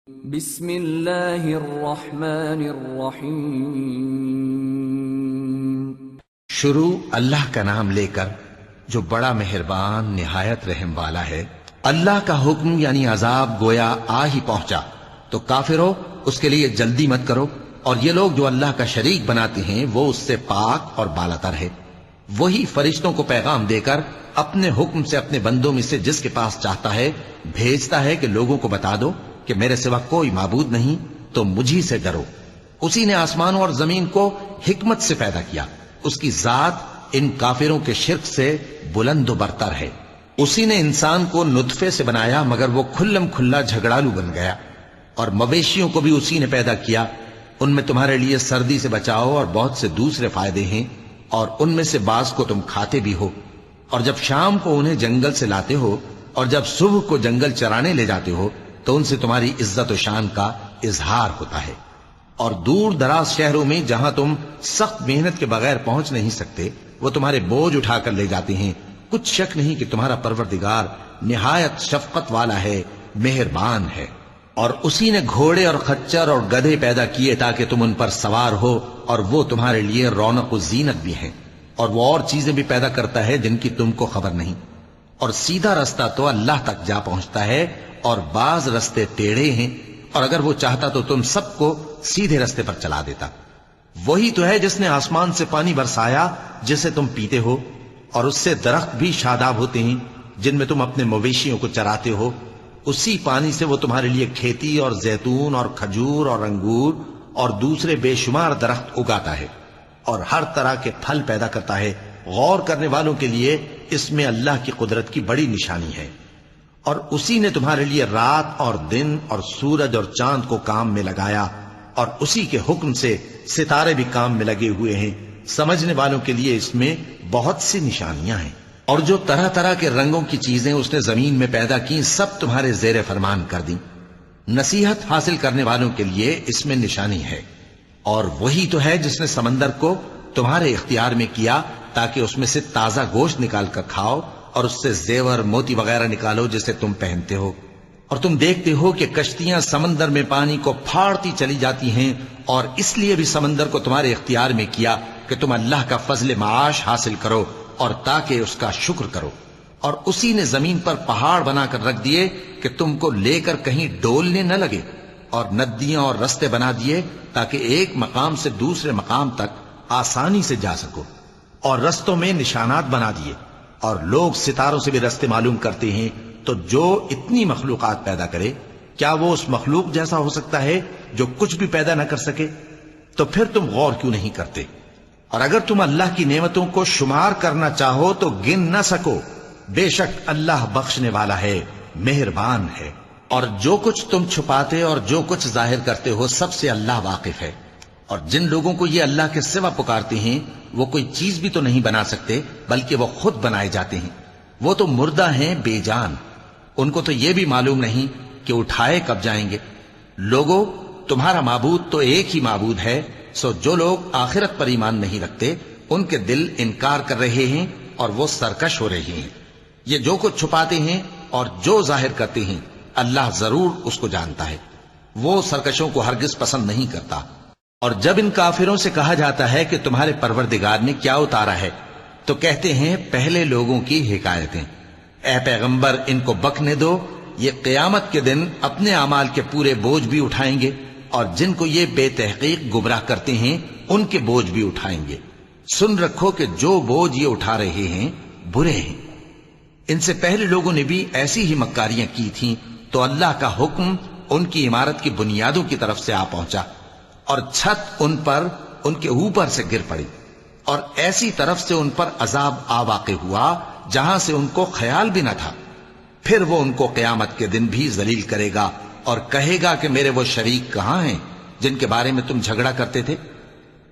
بسم اللہ الرحمن الرحیم۔ شروع اللہ کا نام لے کر جو بڑا مہربان نہایت رحم والا ہے۔ اللہ کا حکم یعنی عذاب گویا آ ہی پہنچا تو کافروں اس کے لیے جلدی مت کرو، اور یہ لوگ جو اللہ کا شریک بناتے ہیں وہ اس سے پاک اور بالاتر ہے۔ وہی فرشتوں کو پیغام دے کر اپنے حکم سے اپنے بندوں میں سے جس کے پاس چاہتا ہے بھیجتا ہے کہ لوگوں کو بتا دو کہ میرے سوا کوئی معبود نہیں، تو مجھی سے ڈرو۔ اسی نے آسمانوں اور زمین کو حکمت سے پیدا کیا، اس کی ذات ان کافروں کے شرک سے بلند و برتر ہے۔ اسی نے انسان کو نطفے سے بنایا مگر وہ کھلم کھلا جھگڑالو بن گیا، اور مویشیوں کو بھی اسی نے پیدا کیا، ان میں تمہارے لیے سردی سے بچاؤ اور بہت سے دوسرے فائدے ہیں، اور ان میں سے بعض کو تم کھاتے بھی ہو۔ اور جب شام کو انہیں جنگل سے لاتے ہو اور جب صبح کو جنگل چرانے لے جاتے ہو تو ان سے تمہاری عزت و شان کا اظہار ہوتا ہے۔ اور دور دراز شہروں میں جہاں تم سخت محنت کے بغیر پہنچ نہیں سکتے وہ تمہارے بوجھ اٹھا کر لے جاتے ہیں۔ کچھ شک نہیں کہ تمہارا پروردگار نہایت شفقت والا ہے، مہربان ہے۔ اور اسی نے گھوڑے اور خچر اور گدھے پیدا کیے تاکہ تم ان پر سوار ہو، اور وہ تمہارے لیے رونق و زینت بھی ہیں۔ اور وہ اور چیزیں بھی پیدا کرتا ہے جن کی تم کو خبر نہیں۔ اور سیدھا رستہ تو اللہ تک جا پہنچتا ہے، اور بعض رستے ٹیڑھے ہیں، اور اگر وہ چاہتا تو تم سب کو سیدھے رستے پر چلا دیتا۔ وہی تو ہے جس نے آسمان سے پانی برسایا جسے تم پیتے ہو، اور اس سے درخت بھی شاداب ہوتے ہیں جن میں تم اپنے مویشیوں کو چراتے ہو۔ اسی پانی سے وہ تمہارے لیے کھیتی اور زیتون اور کھجور اور انگور اور دوسرے بے شمار درخت اگاتا ہے، اور ہر طرح کے پھل پیدا کرتا ہے۔ غور کرنے والوں کے لیے اس میں اللہ کی قدرت کی بڑی نشانی ہے۔ اور اسی نے تمہارے لیے رات اور دن اور سورج اور چاند کو کام میں لگایا، اور اسی کے حکم سے ستارے بھی کام میں لگے ہوئے ہیں۔ سمجھنے والوں کے لیے اس میں بہت سی نشانیاں ہیں۔ اور جو طرح طرح کے رنگوں کی چیزیں اس نے زمین میں پیدا کی سب تمہارے زیر فرمان کر دیں۔ نصیحت حاصل کرنے والوں کے لیے اس میں نشانی ہے۔ اور وہی تو ہے جس نے سمندر کو تمہارے اختیار میں کیا تاکہ اس میں سے تازہ گوشت نکال کر کھاؤ، اور اس سے زیور موتی وغیرہ نکالو جسے تم پہنتے ہو۔ اور تم دیکھتے ہو کہ کشتیاں سمندر میں پانی کو پھاڑتی چلی جاتی ہیں، اور اس لیے بھی سمندر کو تمہارے اختیار میں کیا کہ تم اللہ کا فضل معاش حاصل کرو اور تاکہ اس کا شکر کرو۔ اور اسی نے زمین پر پہاڑ بنا کر رکھ دیے کہ تم کو لے کر کہیں ڈولنے نہ لگے، اور ندیاں اور رستے بنا دیے تاکہ ایک مقام سے دوسرے مقام تک آسانی سے جا سکو، اور رستوں میں نشانات بنا دیے۔ اور لوگ ستاروں سے بھی رستے معلوم کرتے ہیں، تو جو اتنی مخلوقات پیدا کرے کیا وہ اس مخلوق جیسا ہو سکتا ہے جو کچھ بھی پیدا نہ کر سکے؟ تو پھر تم غور کیوں نہیں کرتے؟ اور اگر تم اللہ کی نعمتوں کو شمار کرنا چاہو تو گن نہ سکو۔ بے شک اللہ بخشنے والا ہے، مہربان ہے۔ اور جو کچھ تم چھپاتے اور جو کچھ ظاہر کرتے ہو سب سے اللہ واقف ہے۔ اور جن لوگوں کو یہ اللہ کے سوا پکارتے ہیں وہ کوئی چیز بھی تو نہیں بنا سکتے بلکہ وہ خود بنائے جاتے ہیں۔ وہ تو مردہ ہیں بے جان، ان کو تو یہ بھی معلوم نہیں کہ اٹھائے کب جائیں گے۔ لوگوں، تمہارا معبود تو ایک ہی معبود ہے، سو جو لوگ آخرت پر ایمان نہیں رکھتے ان کے دل انکار کر رہے ہیں اور وہ سرکش ہو رہے ہیں۔ یہ جو کچھ چھپاتے ہیں اور جو ظاہر کرتے ہیں اللہ ضرور اس کو جانتا ہے، وہ سرکشوں کو ہرگز پسند نہیں کرتا۔ اور جب ان کافروں سے کہا جاتا ہے کہ تمہارے پروردگار نے کیا اتارا ہے تو کہتے ہیں پہلے لوگوں کی حکایتیں۔ اے پیغمبر ان کو بکنے دو، یہ قیامت کے دن اپنے اعمال کے پورے بوجھ بھی اٹھائیں گے، اور جن کو یہ بے تحقیق گمراہ کرتے ہیں ان کے بوجھ بھی اٹھائیں گے۔ سن رکھو کہ جو بوجھ یہ اٹھا رہے ہیں برے ہیں۔ ان سے پہلے لوگوں نے بھی ایسی ہی مکاریاں کی تھیں تو اللہ کا حکم ان کی عمارت کی بنیادوں کی طرف سے آ پہنچا، اور چھت ان پر ان کے اوپر سے گر پڑی، اور ایسی طرف سے ان پر عذاب آ واقع ہوا جہاں سے ان کو خیال بھی نہ تھا۔ پھر وہ ان کو قیامت کے دن بھی ذلیل کرے گا اور کہے گا کہ میرے وہ شریک کہاں ہیں جن کے بارے میں تم جھگڑا کرتے تھے؟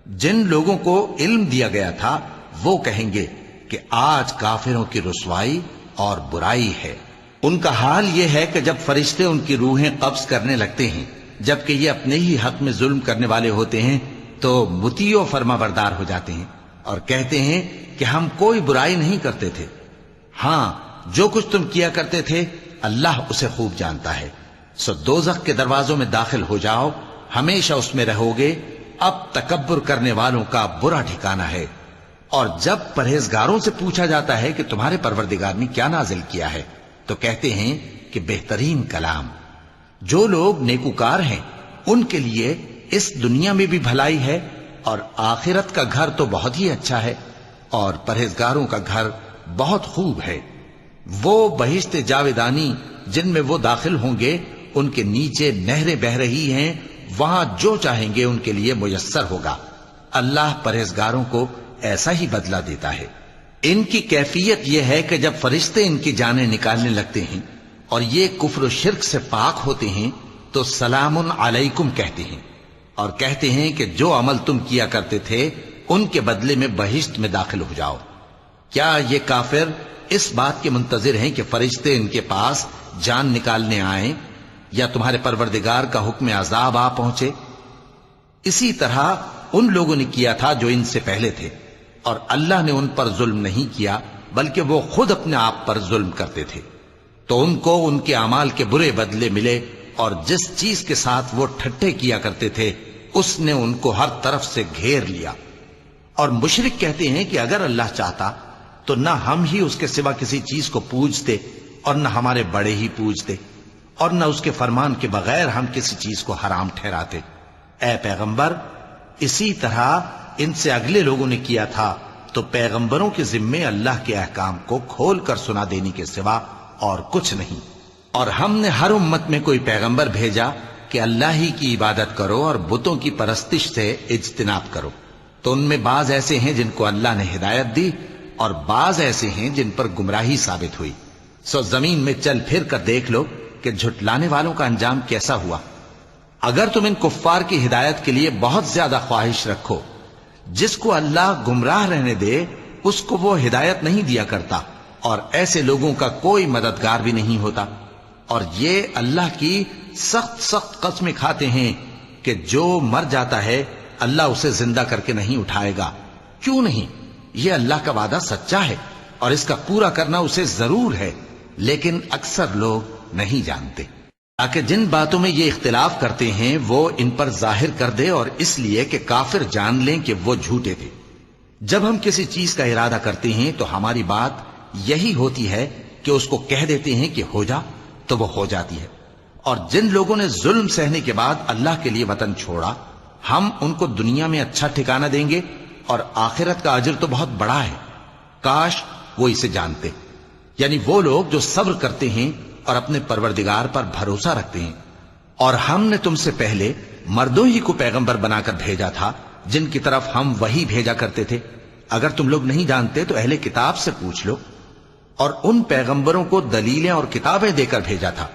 جن لوگوں کو علم دیا گیا تھا وہ کہیں گے کہ آج کافروں کی رسوائی اور برائی ہے۔ ان کا حال یہ ہے کہ جب فرشتے ان کی روحیں قبض کرنے لگتے ہیں جبکہ یہ اپنے ہی حق میں ظلم کرنے والے ہوتے ہیں تو مطیع و فرما بردار ہو جاتے ہیں اور کہتے ہیں کہ ہم کوئی برائی نہیں کرتے تھے۔ ہاں، جو کچھ تم کیا کرتے تھے اللہ اسے خوب جانتا ہے۔ سو دوزخ کے دروازوں میں داخل ہو جاؤ، ہمیشہ اس میں رہو گے، اب تکبر کرنے والوں کا برا ٹھکانہ ہے۔ اور جب پرہیزگاروں سے پوچھا جاتا ہے کہ تمہارے پروردگار نے کیا نازل کیا ہے تو کہتے ہیں کہ بہترین کلام۔ جو لوگ نیکوکار ہیں ان کے لیے اس دنیا میں بھی بھلائی ہے اور آخرت کا گھر تو بہت ہی اچھا ہے، اور پرہیزگاروں کا گھر بہت خوب ہے۔ وہ بہشت جاویدانی جن میں وہ داخل ہوں گے، ان کے نیچے نہریں بہہ رہی ہیں، وہاں جو چاہیں گے ان کے لیے میسر ہوگا۔ اللہ پرہیزگاروں کو ایسا ہی بدلہ دیتا ہے۔ ان کی کیفیت یہ ہے کہ جب فرشتے ان کی جانیں نکالنے لگتے ہیں اور یہ کفر و شرک سے پاک ہوتے ہیں تو سلام علیکم کہتے ہیں، اور کہتے ہیں کہ جو عمل تم کیا کرتے تھے ان کے بدلے میں بہشت میں داخل ہو جاؤ۔ کیا یہ کافر اس بات کے منتظر ہیں کہ فرشتے ان کے پاس جان نکالنے آئیں یا تمہارے پروردگار کا حکم عذاب آ پہنچے؟ اسی طرح ان لوگوں نے کیا تھا جو ان سے پہلے تھے، اور اللہ نے ان پر ظلم نہیں کیا بلکہ وہ خود اپنے آپ پر ظلم کرتے تھے۔ تو ان کو ان کے اعمال کے برے بدلے ملے، اور جس چیز کے ساتھ وہ ٹھٹھے کیا کرتے تھے اس نے ان کو ہر طرف سے گھیر لیا۔ اور مشرک کہتے ہیں کہ اگر اللہ چاہتا تو نہ ہم ہی اس کے سوا کسی چیز کو پوجتے اور نہ ہمارے بڑے ہی پوجتے، اور نہ اس کے فرمان کے بغیر ہم کسی چیز کو حرام ٹھہراتے۔ اے پیغمبر، اسی طرح ان سے اگلے لوگوں نے کیا تھا، تو پیغمبروں کے ذمے اللہ کے احکام کو کھول کر سنا دینے کے سوا اور کچھ نہیں۔ اور ہم نے ہر امت میں کوئی پیغمبر بھیجا کہ اللہ ہی کی عبادت کرو اور بتوں کی پرستش سے اجتناب کرو، تو ان میں بعض ایسے ہیں جن کو اللہ نے ہدایت دی اور بعض ایسے ہیں جن پر گمراہی ثابت ہوئی۔ سو زمین میں چل پھر کر دیکھ لو کہ جھٹلانے والوں کا انجام کیسا ہوا۔ اگر تم ان کفار کی ہدایت کے لیے بہت زیادہ خواہش رکھو، جس کو اللہ گمراہ رہنے دے اس کو وہ ہدایت نہیں دیا کرتا، اور ایسے لوگوں کا کوئی مددگار بھی نہیں ہوتا۔ اور یہ اللہ کی سخت سخت قسمیں کھاتے ہیں کہ جو مر جاتا ہے اللہ اسے زندہ کر کے نہیں اٹھائے گا۔ کیوں نہیں؟ یہ اللہ کا وعدہ سچا ہے اور اس کا پورا کرنا اسے ضرور ہے، لیکن اکثر لوگ نہیں جانتے۔ تاکہ جن باتوں میں یہ اختلاف کرتے ہیں وہ ان پر ظاہر کر دے، اور اس لیے کہ کافر جان لیں کہ وہ جھوٹے تھے۔ جب ہم کسی چیز کا ارادہ کرتے ہیں تو ہماری بات یہی ہوتی ہے کہ اس کو کہہ دیتے ہیں کہ ہو جا، تو وہ ہو جاتی ہے۔ اور جن لوگوں نے ظلم سہنے کے بعد اللہ کے لیے وطن چھوڑا، ہم ان کو دنیا میں اچھا ٹھکانہ دیں گے، اور آخرت کا اجر تو بہت بڑا ہے۔ کاش وہ اسے جانتے، یعنی وہ لوگ جو صبر کرتے ہیں اور اپنے پروردگار پر بھروسہ رکھتے ہیں۔ اور ہم نے تم سے پہلے مردوں ہی کو پیغمبر بنا کر بھیجا تھا جن کی طرف ہم وحی بھیجا کرتے تھے۔ اگر تم لوگ نہیں جانتے تو اہل کتاب سے پوچھ لو۔ اور ان پیغمبروں کو دلیلیں اور کتابیں دے کر بھیجا تھا،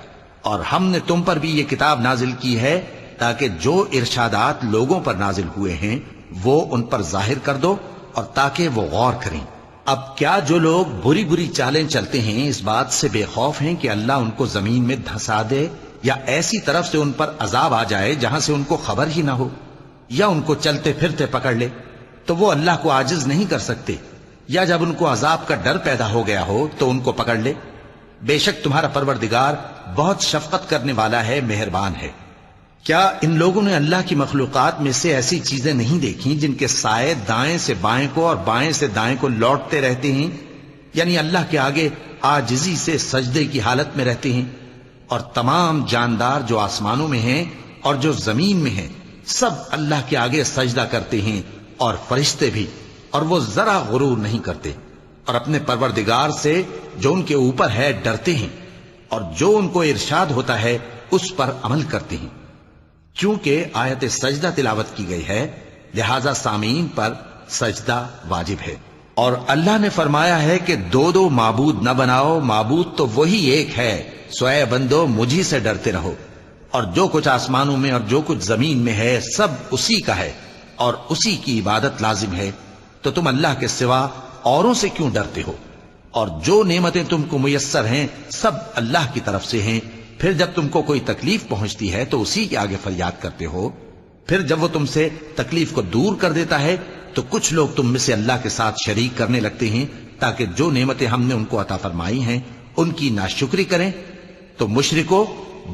اور ہم نے تم پر بھی یہ کتاب نازل کی ہے تاکہ جو ارشادات لوگوں پر نازل ہوئے ہیں وہ ان پر ظاہر کر دو، اور تاکہ وہ غور کریں۔ اب کیا جو لوگ بری بری چالیں چلتے ہیں اس بات سے بے خوف ہیں کہ اللہ ان کو زمین میں دھسا دے، یا ایسی طرف سے ان پر عذاب آ جائے جہاں سے ان کو خبر ہی نہ ہو، یا ان کو چلتے پھرتے پکڑ لے؟ تو وہ اللہ کو عاجز نہیں کر سکتے، یا جب ان کو عذاب کا ڈر پیدا ہو گیا ہو تو ان کو پکڑ لے۔ بے شک تمہارا پروردگار بہت شفقت کرنے والا ہے، مہربان ہے۔ کیا ان لوگوں نے اللہ کی مخلوقات میں سے ایسی چیزیں نہیں دیکھی جن کے سائے دائیں سے بائیں کو اور بائیں سے دائیں کو لوٹتے رہتے ہیں، یعنی اللہ کے آگے عاجزی سے سجدے کی حالت میں رہتے ہیں؟ اور تمام جاندار جو آسمانوں میں ہیں اور جو زمین میں ہیں سب اللہ کے آگے سجدہ کرتے ہیں، اور فرشتے بھی، اور وہ ذرا غرور نہیں کرتے، اور اپنے پروردگار سے جو ان کے اوپر ہے ڈرتے ہیں، اور جو ان کو ارشاد ہوتا ہے اس پر عمل کرتے ہیں۔ چونکہ آیت سجدہ تلاوت کی گئی ہے لہذا سامعین پر سجدہ واجب ہے۔ اور اللہ نے فرمایا ہے کہ دو دو معبود نہ بناؤ، معبود تو وہی ایک ہے، سو اے بندو مجھی سے ڈرتے رہو۔ اور جو کچھ آسمانوں میں اور جو کچھ زمین میں ہے سب اسی کا ہے، اور اسی کی عبادت لازم ہے، تو تم اللہ کے سوا اوروں سے کیوں ڈرتے ہو؟ اور جو نعمتیں تم کو میسر ہیں سب اللہ کی طرف سے ہیں۔ پھر جب تم کو کوئی تکلیف پہنچتی ہے تو اسی کے آگے فریاد کرتے ہو، پھر جب وہ تم سے تکلیف کو دور کر دیتا ہے تو کچھ لوگ تم میں سے اللہ کے ساتھ شریک کرنے لگتے ہیں تاکہ جو نعمتیں ہم نے ان کو عطا فرمائی ہیں ان کی ناشکری کریں۔ تو مشرکو،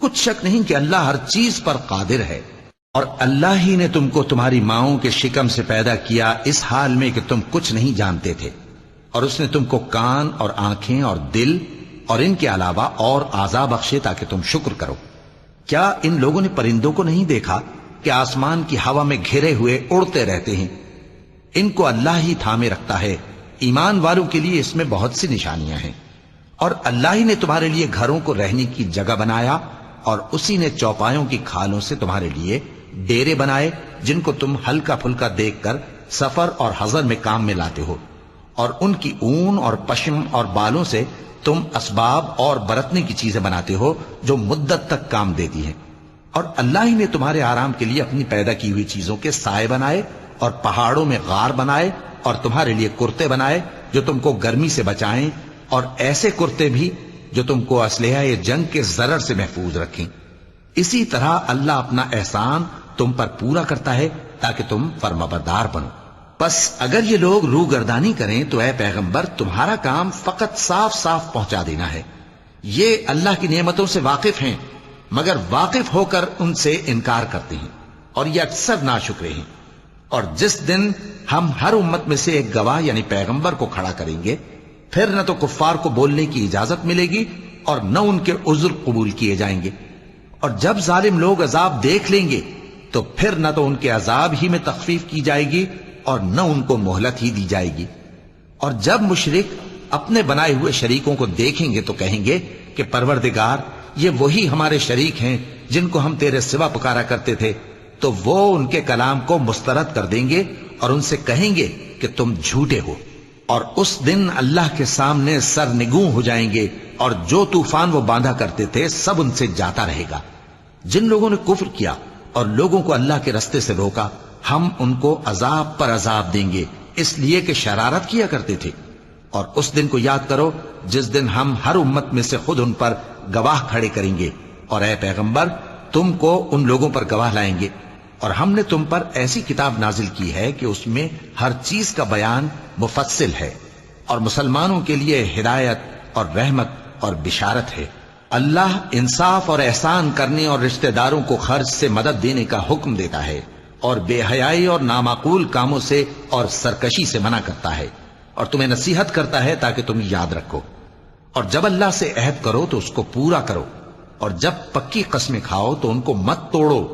کچھ شک نہیں کہ اللہ ہر چیز پر قادر ہے، اور اللہ ہی نے تم کو تمہاری ماؤں کے شکم سے پیدا کیا اس حال میں کہ تم کچھ نہیں جانتے تھے، اور اس نے تم کو کان اور آنکھیں اور دل اور ان کے علاوہ اور اعضاء بخشے تاکہ تم شکر کرو۔ کیا ان لوگوں نے پرندوں کو نہیں دیکھا کہ آسمان کی ہوا میں گھرے ہوئے اڑتے رہتے ہیں؟ ان کو اللہ ہی تھامے رکھتا ہے۔ ایمان والوں کے لیے اس میں بہت سی نشانیاں ہیں۔ اور اللہ ہی نے تمہارے لیے گھروں کو رہنے کی جگہ بنایا، اور اسی نے چوپایوں کی کھالوں سے تمہارے لیے ڈیرے بنائے جن کو تم ہلکا پھلکا دیکھ کر سفر اور حضر میں کام میں لاتے ہو، اور ان کی اون اور پشم اور بالوں سے تم اسباب اور برتنے کی چیزیں بناتے ہو جو مدت تک کام دیتی ہیں۔ اور اللہ ہی نے تمہارے آرام کے لیے اپنی پیدا کی ہوئی چیزوں کے سائے بنائے، اور پہاڑوں میں غار بنائے، اور تمہارے لیے کرتے بنائے جو تم کو گرمی سے بچائیں، اور ایسے کرتے بھی جو تم کو اسلحہ جنگ کے ضرر سے محفوظ رکھیں۔ اسی طرح اللہ اپنا احسان تم پر پورا کرتا ہے تاکہ تم فرمانبردار بنو۔ پس اگر یہ لوگ روگردانی کریں تو اے پیغمبر تمہارا کام فقط صاف صاف پہنچا دینا ہے۔ یہ اللہ کی نعمتوں سے واقف ہیں مگر واقف ہو کر ان سے انکار کرتے ہیں، اور یہ اکثر ناشکرے ہیں۔ اور جس دن ہم ہر امت میں سے ایک گواہ یعنی پیغمبر کو کھڑا کریں گے، پھر نہ تو کفار کو بولنے کی اجازت ملے گی اور نہ ان کے عذر قبول کیے جائیں گے۔ اور جب ظالم لوگ عذاب دیکھ لیں گے تو پھر نہ تو ان کے عذاب ہی میں تخفیف کی جائے گی اور نہ ان کو مہلت ہی دی جائے گی۔ اور جب مشرک اپنے بنائے ہوئے شریکوں کو دیکھیں گے تو کہیں گے کہ پروردگار، یہ وہی ہمارے شریک ہیں جن کو ہم تیرے سوا پکارا کرتے تھے۔ تو وہ ان کے کلام کو مسترد کر دیں گے اور ان سے کہیں گے کہ تم جھوٹے ہو، اور اس دن اللہ کے سامنے سرنگوں ہو جائیں گے، اور جو طوفان وہ باندھا کرتے تھے سب ان سے جاتا رہے گا۔ جن لوگوں نے کفر کیا اور لوگوں کو اللہ کے رستے سے روکا، ہم ان کو عذاب پر عذاب دیں گے اس لیے کہ شرارت کیا کرتے تھے۔ اور اس دن کو یاد کرو جس دن ہم ہر امت میں سے خود ان پر گواہ کھڑے کریں گے، اور اے پیغمبر تم کو ان لوگوں پر گواہ لائیں گے۔ اور ہم نے تم پر ایسی کتاب نازل کی ہے کہ اس میں ہر چیز کا بیان مفصل ہے، اور مسلمانوں کے لیے ہدایت اور رحمت اور بشارت ہے۔ اللہ انصاف اور احسان کرنے اور رشتہ داروں کو خرچ سے مدد دینے کا حکم دیتا ہے، اور بے حیائی اور نامعقول کاموں سے اور سرکشی سے منع کرتا ہے، اور تمہیں نصیحت کرتا ہے تاکہ تم یاد رکھو۔ اور جب اللہ سے عہد کرو تو اس کو پورا کرو، اور جب پکی قسمیں کھاؤ تو ان کو مت توڑو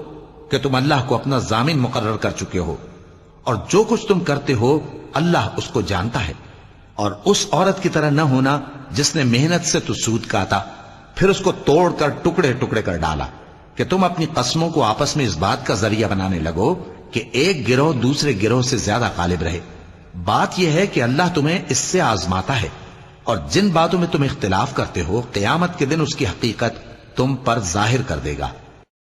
کہ تم اللہ کو اپنا ضامن مقرر کر چکے ہو، اور جو کچھ تم کرتے ہو اللہ اس کو جانتا ہے۔ اور اس عورت کی طرح نہ ہونا جس نے محنت سے تو سود کاتا پھر اس کو توڑ کر ٹکڑے ٹکڑے کر ڈالا، کہ تم اپنی قسموں کو آپس میں اس بات کا ذریعہ بنانے لگو کہ ایک گروہ دوسرے گروہ سے زیادہ غالب رہے۔ بات یہ ہے کہ اللہ تمہیں اس سے آزماتا ہے، اور جن باتوں میں تم اختلاف کرتے ہو قیامت کے دن اس کی حقیقت تم پر ظاہر کر دے گا۔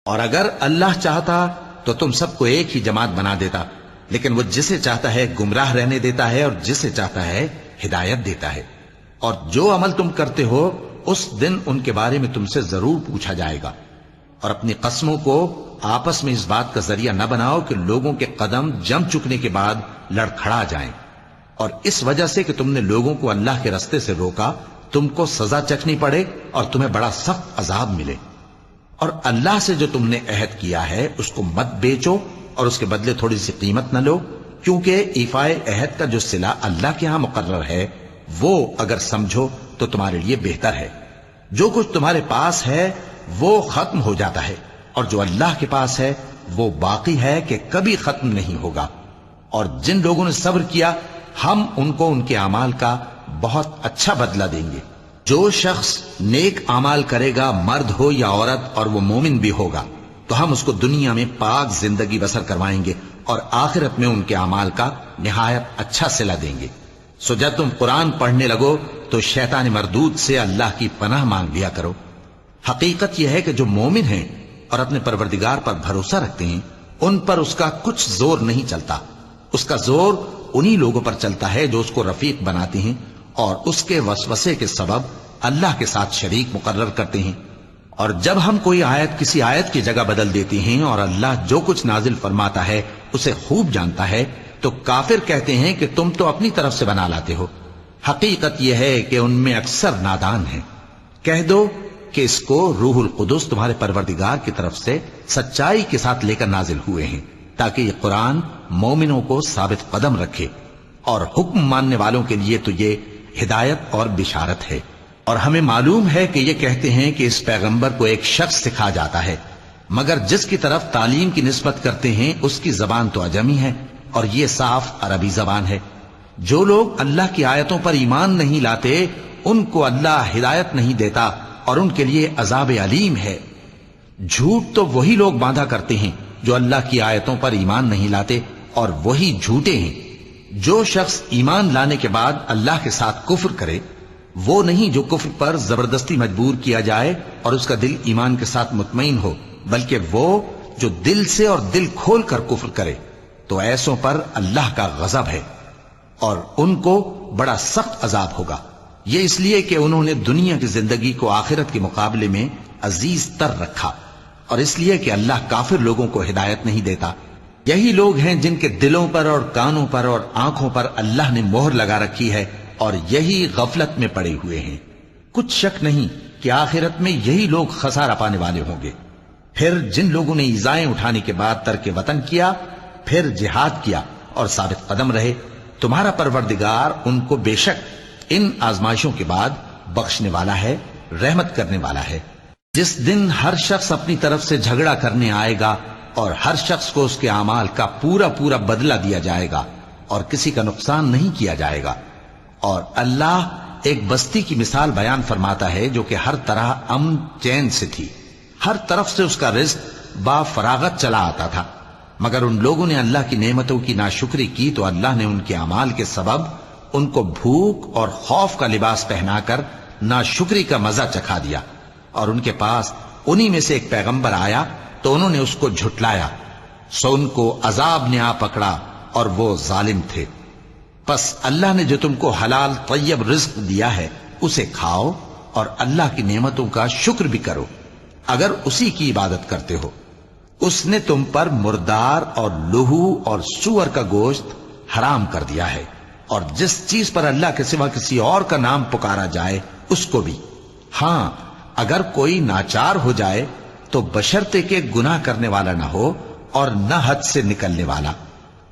اور اگر اللہ چاہتا تو تم سب کو ایک ہی جماعت بنا دیتا، لیکن وہ جسے چاہتا ہے گمراہ رہنے دیتا ہے اور جسے چاہتا ہے ہدایت دیتا ہے۔ اور جو عمل تم کرتے ہو اس دن ان کے بارے میں تم سے ضرور پوچھا جائے گا۔ اور اپنی قسموں کو آپس میں اس بات کا ذریعہ نہ بناؤ کہ لوگوں کے قدم جم چکنے کے بعد لڑکھڑا جائیں، اور اس وجہ سے کہ تم نے لوگوں کو اللہ کے رستے سے روکا تم کو سزا چکھنی پڑے اور تمہیں بڑا سخت عذاب ملے۔ اور اللہ سے جو تم نے عہد کیا ہے اس کو مت بیچو اور اس کے بدلے تھوڑی سی قیمت نہ لو، کیونکہ ایفائے عہد کا جو صلہ اللہ کے ہاں مقرر ہے وہ اگر سمجھو تو تمہارے لیے بہتر ہے۔ جو کچھ تمہارے پاس ہے وہ ختم ہو جاتا ہے، اور جو اللہ کے پاس ہے وہ باقی ہے کہ کبھی ختم نہیں ہوگا۔ اور جن لوگوں نے صبر کیا ہم ان کو ان کے اعمال کا بہت اچھا بدلہ دیں گے۔ جو شخص نیک اعمال کرے گا مرد ہو یا عورت اور وہ مومن بھی ہوگا تو ہم اس کو دنیا میں پاک زندگی بسر کروائیں گے اور آخرت میں ان کے اعمال کا نہایت اچھا صلہ دیں گے۔ سو جب تم قرآن پڑھنے لگو تو شیطان مردود سے اللہ کی پناہ مانگ لیا کرو۔ حقیقت یہ ہے کہ جو مومن ہیں اور اپنے پروردگار پر بھروسہ رکھتے ہیں ان پر اس کا کچھ زور نہیں چلتا۔ اس کا زور انہی لوگوں پر چلتا ہے جو اس کو رفیق بناتے ہیں اور اس کے وسوسے کے سبب اللہ کے ساتھ شریک مقرر کرتے ہیں۔ اور جب ہم کوئی آیت کسی آیت کی جگہ بدل دیتے ہیں اور اللہ جو کچھ نازل فرماتا ہے اسے خوب جانتا ہے تو کافر کہتے ہیں کہ تم تو اپنی طرف سے بنا لاتے ہو۔ حقیقت یہ ہے کہ ان میں اکثر نادان ہیں۔ کہہ دو کہ اس کو روح القدس تمہارے پروردگار کی طرف سے سچائی کے ساتھ لے کر نازل ہوئے ہیں، تاکہ یہ قرآن مومنوں کو ثابت قدم رکھے، اور حکم ماننے والوں کے لیے تو یہ ہدایت اور بشارت ہے۔ اور ہمیں معلوم ہے کہ یہ کہتے ہیں کہ اس پیغمبر کو ایک شخص سکھا جاتا ہے، مگر جس کی طرف تعلیم کی نسبت کرتے ہیں اس کی زبان تو عجمی ہے اور یہ صاف عربی زبان ہے۔ جو لوگ اللہ کی آیتوں پر ایمان نہیں لاتے ان کو اللہ ہدایت نہیں دیتا اور ان کے لیے عذاب علیم ہے۔ جھوٹ تو وہی لوگ باندھا کرتے ہیں جو اللہ کی آیتوں پر ایمان نہیں لاتے، اور وہی جھوٹے ہیں۔ جو شخص ایمان لانے کے بعد اللہ کے ساتھ کفر کرے، وہ نہیں جو کفر پر زبردستی مجبور کیا جائے اور اس کا دل ایمان کے ساتھ مطمئن ہو، بلکہ وہ جو دل سے اور دل کھول کر کفر کرے، تو ایسوں پر اللہ کا غضب ہے اور ان کو بڑا سخت عذاب ہوگا۔ یہ اس لیے کہ انہوں نے دنیا کی زندگی کو آخرت کے مقابلے میں عزیز تر رکھا، اور اس لیے کہ اللہ کافر لوگوں کو ہدایت نہیں دیتا۔ یہی لوگ ہیں جن کے دلوں پر اور کانوں پر اور آنکھوں پر اللہ نے مہر لگا رکھی ہے، اور یہی غفلت میں پڑے ہوئے ہیں۔ کچھ شک نہیں کہ آخرت میں یہی لوگ خسارہ پانے والے ہوں گے۔ پھر جن لوگوں نے ایذائیں اٹھانے کے بعد ترک وطن کیا، پھر جہاد کیا اور ثابت قدم رہے، تمہارا پروردگار ان کو بے شک ان آزمائشوں کے بعد بخشنے والا ہے، رحمت کرنے والا ہے۔ جس دن ہر شخص اپنی طرف سے جھگڑا کرنے آئے گا اور ہر شخص کو اس کے اعمال کا پورا پورا بدلہ دیا جائے گا اور کسی کا نقصان نہیں کیا جائے گا۔ اور اللہ ایک بستی کی مثال بیان فرماتا ہے جو کہ ہر طرح امن چین سے تھی، ہر طرف سے اس کا رزق با فراغت چلا آتا تھا، مگر ان لوگوں نے اللہ کی نعمتوں کی ناشکری کی تو اللہ نے ان کے اعمال کے سبب ان کو بھوک اور خوف کا لباس پہنا کر ناشکری کا مزہ چکھا دیا۔ اور ان کے پاس انہی میں سے ایک پیغمبر آیا تو انہوں نے اس کو جھٹلایا، سو ان کو عذاب نے آ پکڑا اور وہ ظالم تھے۔ پس اللہ نے جو تم کو حلال طیب رزق دیا ہے اسے کھاؤ اور اللہ کی نعمتوں کا شکر بھی کرو اگر اسی کی عبادت کرتے ہو۔ اس نے تم پر مردار اور لہو اور سور کا گوشت حرام کر دیا ہے، اور جس چیز پر اللہ کے سوا کسی اور کا نام پکارا جائے اس کو بھی۔ ہاں، اگر کوئی ناچار ہو جائے تو بشرطے کہ گناہ کرنے والا نہ ہو اور نہ حد سے نکلنے والا،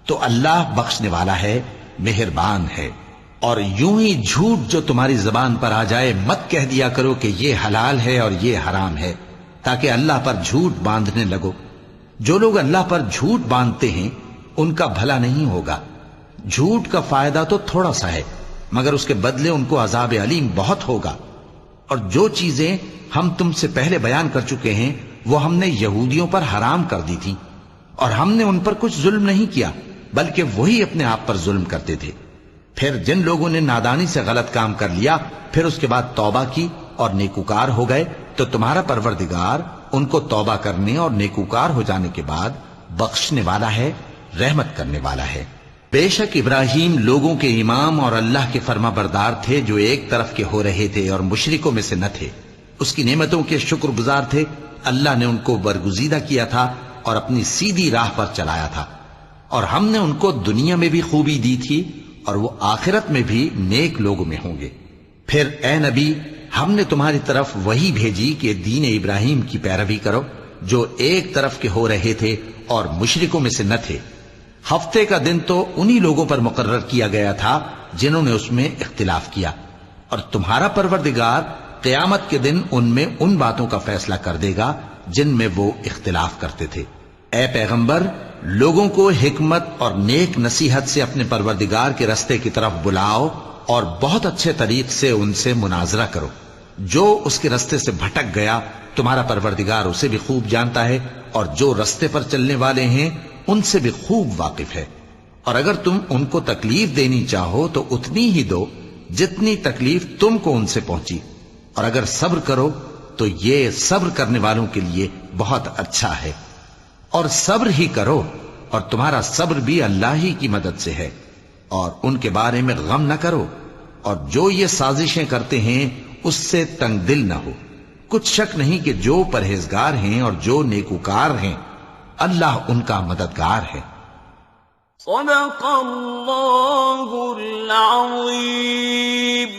تو اللہ بخشنے والا ہے، مہربان ہے۔ اور یوں ہی جھوٹ جو تمہاری زبان پر آ جائے مت کہہ دیا کرو کہ یہ حلال ہے اور یہ حرام ہے، تاکہ اللہ پر جھوٹ باندھنے لگو۔ جو لوگ اللہ پر جھوٹ باندھتے ہیں ان کا بھلا نہیں ہوگا۔ جھوٹ کا فائدہ تو تھوڑا سا ہے، مگر اس کے بدلے ان کو عذاب علیم بہت ہوگا۔ اور جو چیزیں ہم تم سے پہلے بیان کر چکے ہیں وہ ہم نے یہودیوں پر حرام کر دی تھی، اور ہم نے ان پر کچھ ظلم نہیں کیا بلکہ وہی اپنے آپ پر ظلم کرتے تھے۔ پھر جن لوگوں نے نادانی سے غلط کام کر لیا پھر اس کے بعد توبہ کی اور نیکوکار ہو گئے تو تمہارا پروردگار ان کو توبہ کرنے اور نیکوکار ہو جانے کے بعد بخشنے والا ہے، رحمت کرنے والا ہے۔ بے شک ابراہیم لوگوں کے امام اور اللہ کے فرما بردار تھے جو ایک طرف کے ہو رہے تھے اور مشرکوں میں سے نہ تھے۔ اس کی نعمتوں کے شکر گزار تھے۔ اللہ نے ان کو برگزیدہ کیا تھا اور اپنی سیدھی راہ پر چلایا تھا، اور ہم نے ان کو دنیا میں بھی خوبی دی تھی اور وہ آخرت میں بھی نیک لوگوں میں ہوں گے۔ پھر اے نبی، ہم نے تمہاری طرف وہی بھیجی کہ دین ابراہیم کی پیروی کرو جو ایک طرف کے ہو رہے تھے اور مشرکوں میں سے نہ تھے۔ ہفتے کا دن تو انہی لوگوں پر مقرر کیا گیا تھا جنہوں نے اس میں اختلاف کیا، اور تمہارا پروردگار قیامت کے دن ان میں ان باتوں کا فیصلہ کر دے گا جن میں وہ اختلاف کرتے تھے۔ اے پیغمبر، لوگوں کو حکمت اور نیک نصیحت سے اپنے پروردگار کے رستے کی طرف بلاؤ اور بہت اچھے طریق سے ان سے مناظرہ کرو۔ جو اس کے رستے سے بھٹک گیا تمہارا پروردگار اسے بھی خوب جانتا ہے، اور جو رستے پر چلنے والے ہیں ان سے بھی خوب واقف ہے۔ اور اگر تم ان کو تکلیف دینی چاہو تو اتنی ہی دو جتنی تکلیف تم کو ان سے پہنچی، اور اگر صبر کرو تو یہ صبر کرنے والوں کے لیے بہت اچھا ہے۔ اور صبر ہی کرو، اور تمہارا صبر بھی اللہ ہی کی مدد سے ہے، اور ان کے بارے میں غم نہ کرو، اور جو یہ سازشیں کرتے ہیں اس سے تنگ دل نہ ہو۔ کچھ شک نہیں کہ جو پرہیزگار ہیں اور جو نیکوکار ہیں اللہ ان کا مددگار ہے۔ صدق اللہ العظیم۔